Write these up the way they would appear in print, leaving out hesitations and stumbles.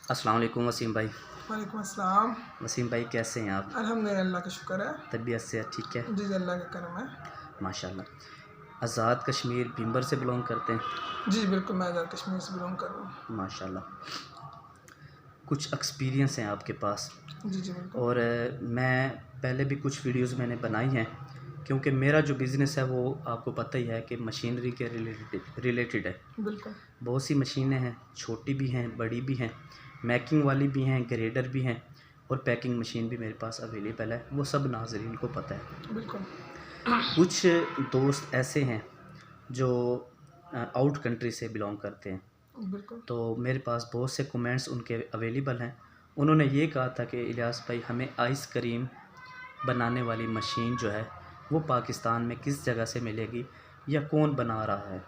अस्सलाम वालेकुम वसीम भाई। वालेकुम अस्सलाम। वसीम भाई कैसे हैं आप? अल्हम्दुलिल्लाह, अल्लाह का शुक्र है। तबीयत से ठीक है? जी, अल्लाह का करम है। माशाल्लाह। आज़ाद कश्मीर भीमबर से बिलोंग करते हैं? जी बिल्कुल, मैं आज़ाद कश्मीर से बिलोंग कर रहा हूँ। माशाल्लाह। कुछ एक्सपीरियंस हैं आपके पास। जी जी बिल्कुल। और मैं पहले भी कुछ वीडियोस मैंने बनाई हैं, क्योंकि मेरा जो बिज़नेस है वो आपको पता ही है कि मशीनरी के रिलेटेड है। बिल्कुल। बहुत सी मशीनें हैं, छोटी भी हैं, बड़ी भी हैं, मैकिंग वाली भी हैं, ग्रेडर भी हैं, और पैकिंग मशीन भी मेरे पास अवेलेबल है। वो सब नाज़रीन को पता है। बिल्कुल। कुछ दोस्त ऐसे हैं जो आउट कंट्री से बिलोंग करते हैं, बिल्कुल। तो मेरे पास बहुत से कमेंट्स उनके अवेलेबल हैं। उन्होंने ये कहा था कि इलियास भाई, हमें आइसक्रीम बनाने वाली मशीन जो है वो पाकिस्तान में किस जगह से मिलेगी या कौन बना रहा है।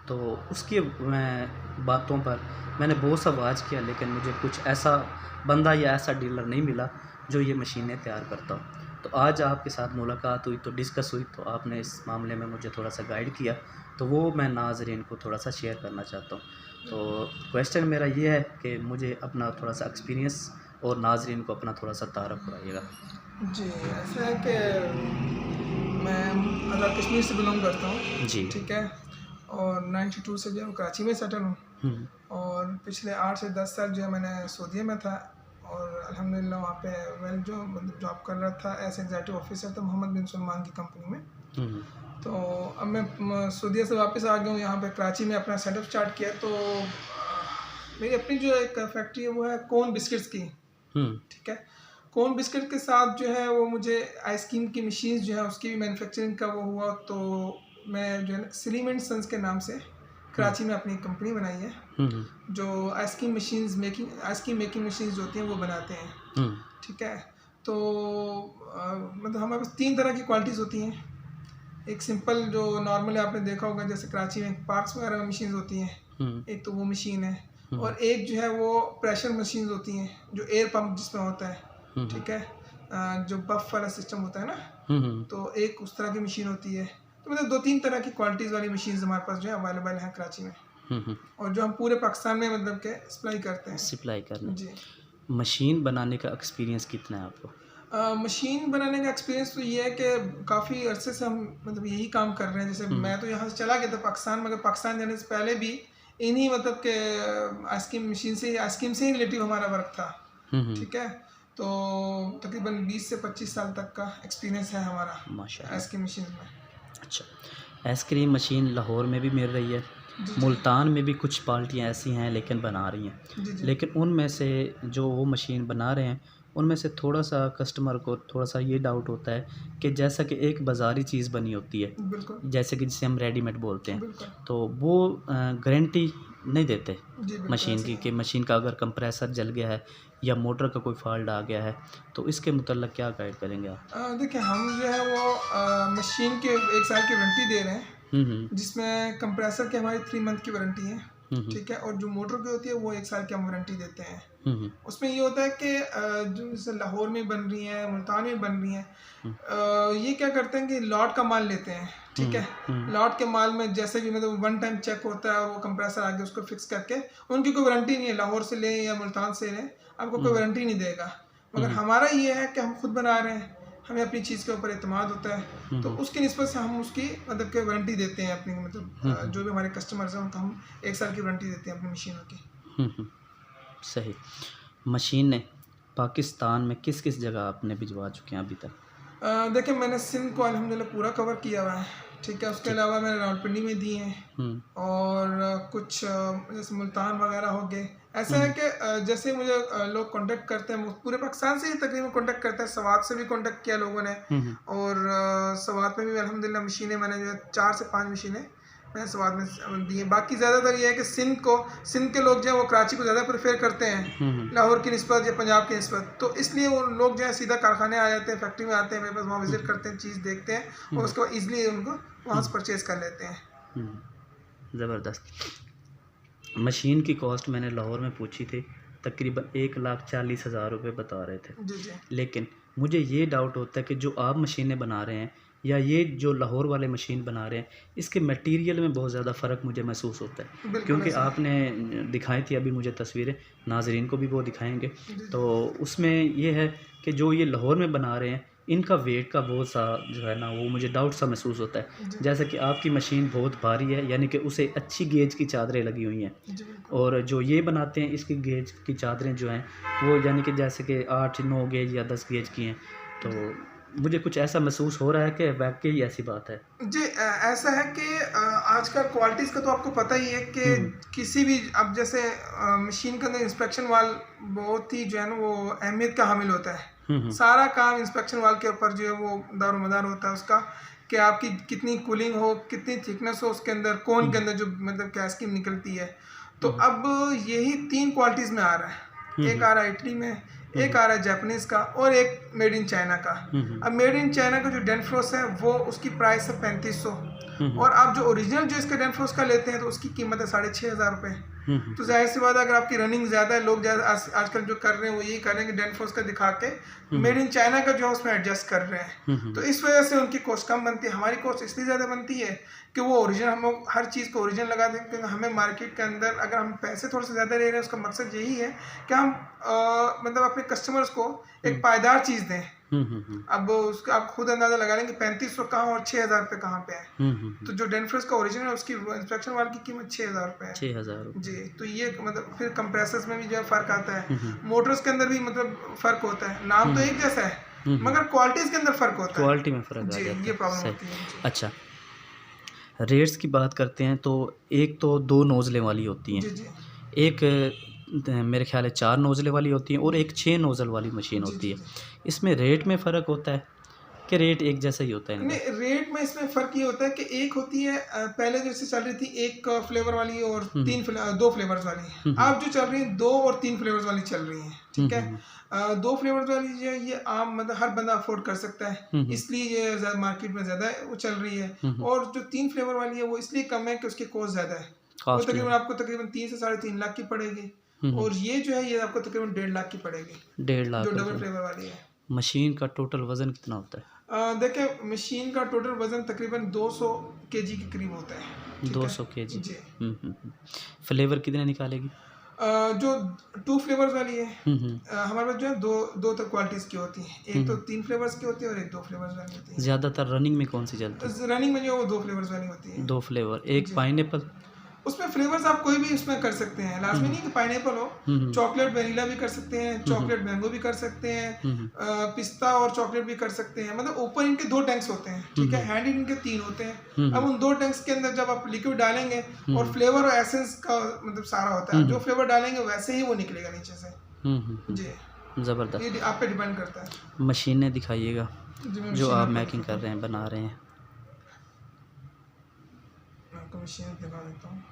तो उसकी मैं बातों पर मैंने बहुत सा वाच किया, लेकिन मुझे कुछ ऐसा बंदा या ऐसा डीलर नहीं मिला जो ये मशीनें तैयार करता हो। तो आज आपके साथ मुलाकात हुई, तो डिस्कस हुई, तो आपने इस मामले में मुझे थोड़ा सा गाइड किया, तो वो मैं नाज़रीन को थोड़ा सा शेयर करना चाहता हूँ। तो क्वेश्चन मेरा ये है कि मुझे अपना थोड़ा सा एक्सपीरियंस और नाज़रीन को अपना थोड़ा सा तारफ़ कराइएगा। जी, ऐसा है कि मैं आज़ाद कश्मीर से बिलोंग करता हूँ। जी। ठीक है। और 92 से जो है कराची में सेटल हूँ। हम्म। और पिछले 8 से 10 साल जो है मैंने सऊदीया में था। और अल्हम्दुलिल्लाह वहाँ पे जो मतलब जॉब कर रहा था एज एग्जीक्यूटिव ऑफिसर था मोहम्मद बिन सलमान की कंपनी में। हम्म। तो अब मैं सऊदीया से वापस आ गया हूँ यहाँ पे कराची में अपना सेटअप स्टार्ट किया। तो मेरी अपनी जो एक फैक्ट्री है वो है कोन बिस्किट्स की। हम्म। ठीक है। कोन बिस्किट के साथ जो है वो मुझे आइसक्रीम की मशीन्स जो है उसकी भी मैन्युफैक्चरिंग का वो हुआ। तो मैं जो है सिलीम एंड सन्स के नाम से कराची में अपनी कंपनी बनाई है जो आइसक्रीम मेकिंग मशीन्स जो होती हैं वो बनाते हैं। ठीक है। तो मतलब हमारे पास 3 तरह की क्वालिटीज़ होती हैं। एक सिंपल जो नॉर्मली आपने देखा होगा जैसे कराची में पार्क्स वगैरह में मशीन्स होती हैं, एक तो वो मशीन है। और एक जो है वो प्रेशर मशीन्स होती हैं जो एयर पंप जिसमें होता है। ठीक है। जो बफ वाला सिस्टम होता है ना, तो एक उस तरह की मशीन होती है। तो मतलब 2-3 तरह की क्वालिटीज़ वाली मशीन्स हमारे पास जो है अवेलेबल हैं कराची में। और जो हम पूरे पाकिस्तान में मतलब के सप्लाई करते हैं। सप्लाई करना। जी। मशीन बनाने का एक्सपीरियंस कितना है आपको? मशीन बनाने का एक्सपीरियंस तो ये है कि काफ़ी अरसे से हम मतलब यही काम कर रहे हैं। जैसे मैं तो यहाँ से चला गया था पाकिस्तान, मगर पाकिस्तान जाने से पहले भी इन्हीं मतलब के आइसक्रीम से ही रिलेटिव हमारा वर्क था। ठीक है। तो तकरीबन 20 से 25 साल तक का एक्सपीरियंस है हमारा माशाल्लाह। आइसक्रीम मशीन में। अच्छा, आइसक्रीम मशीन लाहौर में भी मिल रही है, मुल्तान में भी कुछ पार्टियाँ ऐसी हैं लेकिन बना रही हैं। जी जी। लेकिन उनमें से जो वो मशीन बना रहे हैं, उनमें से थोड़ा सा कस्टमर को थोड़ा सा ये डाउट होता है कि जैसा कि एक बाज़ारी चीज़ बनी होती है, बिल्कुल जैसे कि जिसे हम रेडीमेड बोलते हैं, बिल्कुल। तो वो गारंटी नहीं देते जी बिल्कुल मशीन ऐसे की, ही कि मशीन का अगर कंप्रेसर जल गया है या मोटर का कोई फॉल्ट आ गया है, तो इसके मुतल्लिक़ क्या गाइड करेंगे आप? देखिए हम जो है वो मशीन के 1 साल की वारंटी दे रहे हैं जिसमें कंप्रेसर की हमारी 3 मंथ की वारंटी है। ठीक है। और जो मोटर की होती है वो 1 साल की हम वारंटी देते हैं। उसमें ये होता है कि जो जैसे लाहौर में बन रही हैं, मुल्तान में बन रही हैं, ये क्या करते हैं कि लॉट का माल लेते हैं। ठीक है। लॉट के माल में जैसे भी मतलब 1 टाइम चेक होता है, वो कंप्रेसर आगे उसको फिक्स करके, उनकी कोई वारंटी नहीं है। लाहौर से लें या मुल्तान से लें, आपको कोई वारंटी नहीं देगा। मगर हमारा ये है कि हम खुद बना रहे हैं, हमें अपनी चीज़ के ऊपर एतमाद होता है। तो उसकी निस्बत से हम उसकी मतलब कि वारंटी देते हैं अपनी, मतलब जो भी हमारे कस्टमर्स हैं उनको हम 1 साल की वारंटी देते हैं अपनी मशीनों की। सही। मशीन ने पाकिस्तान में किस किस जगह आपने भिजवा चुके हैं अभी तक? देखिए मैंने सिंध को अल्हम्दुलिल्लाह पूरा कवर किया हुआ है। ठीक है। उसके अलावा मैंने रावलपिंडी में दी हैं। और कुछ जैसे मुल्तान वगैरह हो गए। ऐसा है कि जैसे मुझे लोग कांटेक्ट करते हैं, पूरे पाकिस्तान से ही तकरीबन कांटेक्ट करते हैं। सवात से भी कांटेक्ट किया लोगों ने। और सवात में भी अल्हम्दुलिल्लाह मशीनें मैंने जो है 4 से 5 मशीनें मैंने सवात में दी हैं। बाकी ज़्यादातर ये है कि सिंध के लोग जो है वो कराची को ज़्यादा प्रेफर करते हैं लाहौर की निस्बत या पंजाब की निस्बत। तो इसलिए वो लोग जो है सीधा कारखाने आ जाते हैं, फैक्ट्री में आते हैं, मेरे पास वहाँ विजिट करते हैं, चीज़ देखते हैं और उसके बाद ईजिली उनको वहाँ से परचेज़ कर लेते हैं। ज़बरदस्त। मशीन की कॉस्ट मैंने लाहौर में पूछी थी, तकरीबन 1,40,000 रुपये बता रहे थे। जी जी। लेकिन मुझे ये डाउट होता है कि जो आप मशीनें बना रहे हैं, या ये जो लाहौर वाले मशीन बना रहे हैं, इसके मटेरियल में बहुत ज़्यादा फ़र्क मुझे महसूस होता है, क्योंकि आपने दिखाई थी अभी मुझे तस्वीरें, नाजरीन को भी वो दिखाएंगे। तो उसमें ये है कि जो ये लाहौर में बना रहे हैं, इनका वेट का बहुत सा जो है ना, वो मुझे डाउट सा महसूस होता है। जैसे कि आपकी मशीन बहुत भारी है, यानी कि उसे अच्छी गेज की चादरें लगी हुई हैं, और जो ये बनाते हैं इसकी गेज की चादरें जो हैं वो यानी कि जैसे कि 8-9 गेज या 10 गेज की हैं। तो मुझे कुछ ऐसा महसूस हो रहा है कि वाकई ऐसी बात है जी। ऐसा है कि आजकल क्वालिटीज़ का तो आपको पता ही है कि किसी भी, अब जैसे मशीन के अंदर इंस्पेक्शन वाल बहुत ही जो है ना वो अहमियत का हामिल होता है। सारा काम इंस्पेक्शन वाल के ऊपर जो है वो दारोमदार होता है उसका, कि आपकी कितनी कूलिंग हो, कितनी थिकनेस हो उसके अंदर, कोन के अंदर जो मतलब क्या स्कीम निकलती है। तो अब यही 3 क्वालिटीज़ में आ रहा है, एक आ रहा है इटली में, एक आ रहा है जापानीज़ का, और एक मेड इन चाइना का। अब मेड इन चाइना का जो डेनफ्रोस है वो उसकी प्राइस है 3500, और आप जो ओरिजिनल जो इसका डेनफ्रोस का लेते हैं तो उसकी कीमत है 6500 रुपये। तो जाहिर सी बात है, अगर आपकी रनिंग ज़्यादा है, लोग ज़्यादा आजकल जो कर रहे हैं वो यही कर रहे हैं कि डेनफ्रोस का दिखा के मेड इन चाइना का जो है उसमें एडजस्ट कर रहे हैं। तो इस वजह से उनकी कॉस्ट कम बनती है। हमारी कॉस्ट इसलिए ज़्यादा बनती है कि वो ओरिजिनल, हम लोग हर चीज़ को ओरिजिनल लगा दें, क्योंकि हमें मार्केट के अंदर अगर हम पैसे थोड़े से ज़्यादा ले रहे हैं उसका मकसद यही है कि हम मतलब अपने कस्टमर्स को एक पायदार चीज़ दें। अब उसका आप खुद अंदाजा लगा लेंगे 3500 कहाँ और 6000 रुपये कहाँ पे है। तो जो डेनफ्रोस का ओरिजिनल है उसकी इंस्पेक्शन वाल की कीमत 6000 रुपये है। 6000 जी। तो ये मतलब फिर कंप्रेसर्स में भी जो है फ़र्क आता है, मोटर्स के अंदर भी मतलब फ़र्क होता है। नाम तो एक जैसा है मगर क्वालिटीज़ के अंदर फ़र्क होता है, क्वालिटी में फ़र्क आ जी, जाता है। ये प्रॉब्लम होती है। अच्छा, रेट्स की बात करते हैं तो एक तो 2 नोज़लें वाली होती हैं, जी जी एक मेरे ख्याल है 4 नोज़लें वाली होती हैं, और एक 6 नोज़ल वाली मशीन होती है। इसमें रेट में फ़र्क होता है कि रेट एक जैसा ही होता है इनका? नहीं, रेट में इसमें फ़र्क ये होता है कि एक होती है पहले जैसे चल रही थी एक फ्लेवर वाली और 2 फ्लेवर्स वाली। अब जो चल रही है 2 और 3 फ्लेवर्स वाली चल रही हैं, ठीक है। 2 फ्लेवर्स वाली जो है ये आम मतलब हर बंदा अफोर्ड कर सकता है, इसलिए ये मार्केट में ज़्यादा वो चल रही है। और जो 3 फ्लेवर वाली है वो इसलिए कम है कि उसकी कॉस्ट ज़्यादा है, वो तकरीबन आपको तकरीबन 3 से 3.5 लाख की पड़ेगी, और ये जो है ये आपको तकरीबन 1.5 लाख की पड़ेगी, 1.5 लाख जो डबल फ्लेवर वाली है। मशीन का टोटल वज़न कितना होता है? देखिए, मशीन का टोटल वज़न तकरीबन 200 केजी के करीब होता है। 200 केजी। जी। फ्लेवर कितने निकालेगी? जो 2 फ्लेवर्स वाली है हमारे पास जो है दो तो क्वालिटीज़ की होती है, एक तो 3 फ्लेवर्स की होती है और एक 2 फ्लेवर्स वाली होती है। ज़्यादातर रनिंग में कौन सी चलती है? रनिंग में जो वो 2 फ्लेवर्स वाली होती है। 2 फ्लेवर, एक पाइनएप्पल। उसमें फ्लेवर्स आप कोई भी उसमें कर सकते हैं, लाजमी नहीं कि पाइनएप्पल हो, चॉकलेट वेनिला भी कर सकते हैं, चॉकलेट मैंगो भी कर सकते हैं, पिस्ता और चॉकलेट भी कर सकते हैं। मतलब ऊपर इनके 2 टैंक्स होते हैं, ठीक है, हैंड इनके 3 होते हैं। अब उन 2 टैंक्स के अंदर जब आप लिक्विड डालेंगे और फ्लेवर और एसेंस का मतलब सारा होता है, जो फ्लेवर डालेंगे वैसे ही वो निकलेगा नीचे से। जी, ज़बरदस्त। ये आप पे डिपेंड करता है। मशीनें दिखाइएगा जो आप मैकिंग कर रहे हैं, बना रहे हैं। आपको मशीन दिखा देता हूँ।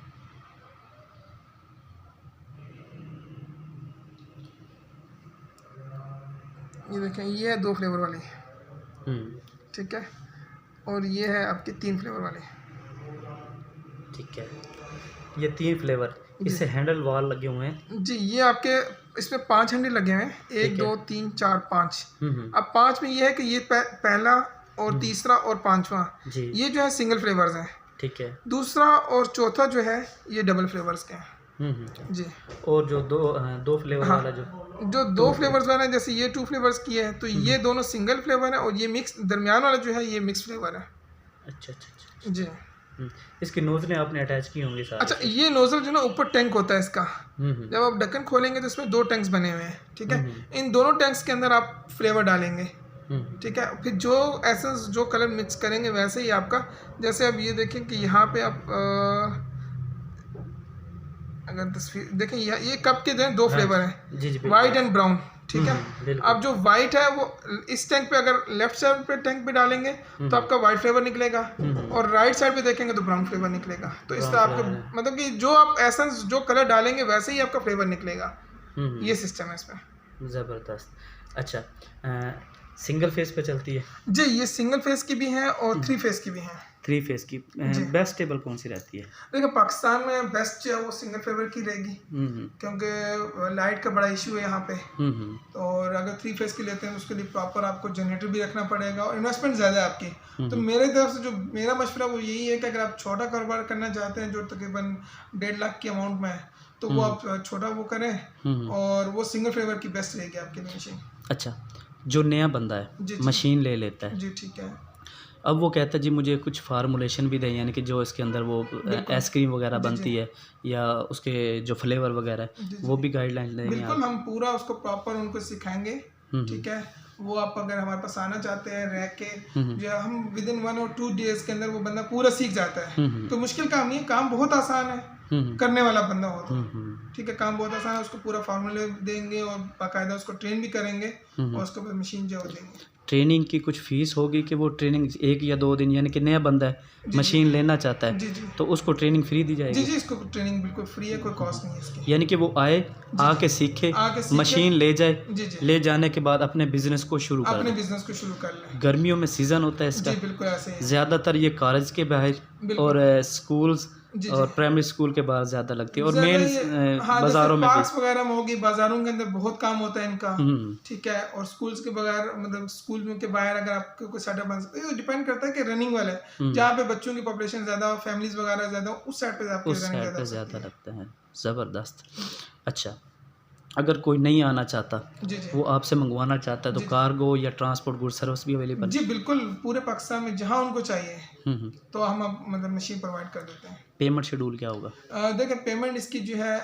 ये देखें, ये है 2 फ्लेवर वाली, ठीक है, और ये है आपकी 3 फ्लेवर वाली, ठीक है। ये 3 फ्लेवर, इससे हैंडल वाल लगे हुए हैं जी। ये आपके इसमें 5 हैंडल लगे हुए हैं, 1 2 3 4 5। अब 5 में ये है कि ये पहला और तीसरा और 5वां ये जो है सिंगल फ्लेवर्स हैं, ठीक है। दूसरा और चौथा जो है ये डबल फ्लेवर्स के हैं जी। और जो दो फ्लेवर वाला जो 2 फ्लेवर्स वाला है, जैसे ये 2 फ्लेवर्स की है तो ये दोनों सिंगल फ्लेवर है, और ये मिक्स दरमियान वाला जो है ये मिक्स फ्लेवर है। अच्छा अच्छा अच्छा जी। इसकी नोज़लें आपने अटैच की होंगी सारी? अच्छा, ये नोज़ल जो ना ऊपर टैंक होता है इसका, जब आप ढक्कन खोलेंगे तो इसमें 2 टैंक्स बने हुए हैं, ठीक है। इन दोनों टैंक्स के अंदर आप फ्लेवर डालेंगे, ठीक है। फिर जो एसेंस जो कलर मिक्स करेंगे वैसे ही आपका, जैसे अब ये देखें कि यहाँ पे आप अगर तस्वीर देखें, ये कप के जो है 2 फ्लेवर हैं, वाइट एंड ब्राउन, ठीक है। अब जो वाइट है वो इस टैंक पे अगर लेफ्ट साइड पे टैंक पे डालेंगे तो आपका वाइट फ्लेवर निकलेगा, और राइट साइड पे देखेंगे तो ब्राउन फ्लेवर निकलेगा। तो इस तरह आपका मतलब कि जो आप एसेंस जो कलर डालेंगे वैसे ही आपका फ्लेवर निकलेगा। ये सिस्टम है इसमें। ज़बरदस्त। अच्छा, सिंगल फेस पे चलती है? जी, ये सिंगल फेस की भी हैं और 3 फेस की भी हैं। 3 फेस की बेस्ट टेबल कौन सी रहती है? देखिए पाकिस्तान में बेस्ट जो है वो सिंगल फेवर की रहेगी, क्योंकि लाइट का बड़ा इशू है यहाँ पे। तो और अगर 3 फेस की लेते हैं तो उसके लिए प्रॉपर आपको जनरेटर भी रखना पड़ेगा और इन्वेस्टमेंट ज़्यादा है आपकी। तो मेरे तरफ से जो मेरा मशवरा वो यही है कि अगर आप छोटा कारोबार करना चाहते हैं जो तकरीबन 1.5 लाख की अमाउंट में है, तो वो आप छोटा वो करें और वो सिंगल फेवर की बेस्ट रहेगी आपके लिए मशीन। अच्छा, जो नया बंदा है मशीन ले लेता है जी, ठीक है। अब वो कहता है जी मुझे कुछ फार्मूलेशन भी दें, यानी कि जो इसके अंदर वो आइसक्रीम वगैरह बनती है या उसके जो फ्लेवर वगैरह है वो भी गाइडलाइन देंगे? बिल्कुल, हम पूरा उसको प्रॉपर उनको सिखाएंगे, ठीक है। वो आप अगर हमारे पास आना चाहते हैं रह के, जो हम विद इन 1 और 2 डेज के अंदर वो बंदा पूरा सीख जाता है। तो मुश्किल काम नहीं है, काम बहुत आसान है, करने वाला बंदा हो तो ठीक है। काम बहुत आसान है, उसको पूरा फार्मूले देंगे और बाकायदा उसको ट्रेन भी करेंगे और उसके बाद मशीन जो देंगे। ट्रेनिंग की कुछ फीस होगी कि वो ट्रेनिंग 1 या 2 दिन, यानी कि नया बंदा है मशीन लेना चाहता है तो उसको ट्रेनिंग फ्री दी जाएगी? जी, इसको ट्रेनिंग बिल्कुल फ्री है, कोई कॉस्ट नहीं है इसकी। यानी कि वो आके सीखे मशीन ले जाए, ले जाने के बाद अपने बिजनेस को शुरू कर ले। गर्मियों में सीजन होता है इसका, बिल्कुल ऐसे ज़्यादातर ये कॉलेज के बाहर और स्कूल्स और प्राइमरी स्कूल के बाद ज़्यादा लगती है और मेन बाज़ारों में पार्क्स वगैरह में होगी, बाज़ारों के अंदर बहुत काम होता है इनका, ठीक है। और स्कूल्स के बगैर मतलब स्कूल के बाहर अगर आपको कोई सेटअप बन सकता है, तो डिपेंड करता है कि रनिंग वाला है जहाँ पे बच्चों की पॉपुलेशन ज़्यादा हो, फैमिलीज वगैरह ज़्यादा हो, उस साइड पे आपको रनिंग ज़्यादा लगता है। ज़बरदस्त। अच्छा, अगर कोई नहीं आना चाहता, वो आपसे मंगवाना चाहता है तो कार्गो या ट्रांसपोर्ट गुड सर्विस भी अवेलेबल? जी बिल्कुल, पूरे पाकिस्तान में जहाँ उनको चाहिए तो हम मतलब मशीन प्रोवाइड कर देते हैं। पेमेंट शेड्यूल क्या होगा? देखिए पेमेंट इसकी जो है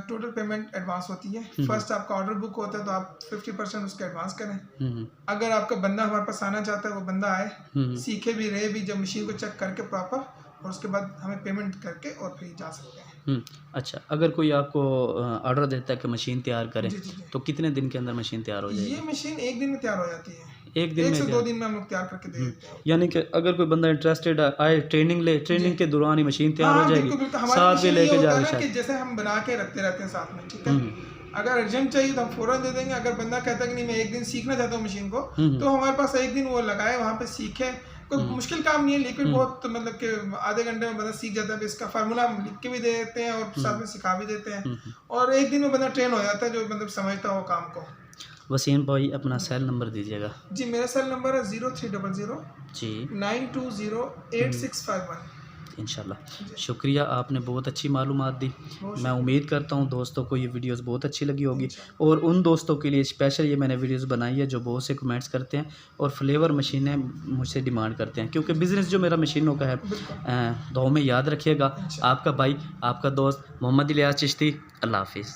टोटल पेमेंट एडवांस होती है। फर्स्ट आपका ऑर्डर बुक होता है तो आप 50% उसका एडवांस करें। अगर आपका बंदा हमारे पास आना चाहता है, वो बंदा आए, सीखे भी रहे भी, जब मशीन को चेक करके प्रॉपर, और उसके बाद हमें पेमेंट करके और फिर जा सकते हैं। अच्छा, अगर कोई आपको ऑर्डर देता है कि मशीन तैयार करें तो कितने दिन के अंदर मशीन तैयार हो जाएगी? ये मशीन 1 दिन में तैयार हो जाती है। 1 दिन में 1 से 2 दिन में हम लोग तैयार करके दे देते हैं। यानी कि अगर कोई बंदा इंटरेस्टेड आए, ट्रेनिंग ले, ट्रेनिंग के दौरान ही मशीन तैयार हो जाएगी, साथ में लेके जाएगा? जैसे हम बना के रखते रहते हैं साथ में, ठीक है। अगर अर्जेंट चाहिए तो हम फौरन दे देंगे। अगर बंदा कहता है कि नहीं मैं 1 दिन सीखना चाहता हूँ मशीन को, तो हमारे पास 1 दिन वो लगाए, वहाँ पे सीखे। कोई मुश्किल काम नहीं है, लिक्विड बहुत मतलब कि आधे घंटे में बंदा सीख जाता है। इसका फार्मूला हम लिख के भी दे देते हैं और साथ में सिखा भी देते हैं, और 1 दिन में बंदा ट्रेन हो जाता है जो मतलब समझता हो काम को। वसीम भाई अपना सेल नंबर दीजिएगा। जी, मेरा सेल नंबर है 0300 जी 920 8651। इंशाल्लाह। शुक्रिया, आपने बहुत अच्छी मालूमात दी। मैं उम्मीद करता हूँ दोस्तों को ये वीडियोस बहुत अच्छी लगी होगी, और उन दोस्तों के लिए स्पेशल ये मैंने वीडियोस बनाई है जो बहुत से कमेंट्स करते हैं और फ्लेवर मशीनें मुझसे डिमांड करते हैं, क्योंकि बिज़नेस जो मेरा मशीनों का है, दुआ में याद रखिएगा। आपका भाई, आपका दोस्त मोहम्मद इलियास चिश्ती। अल्लाह हाफिज़।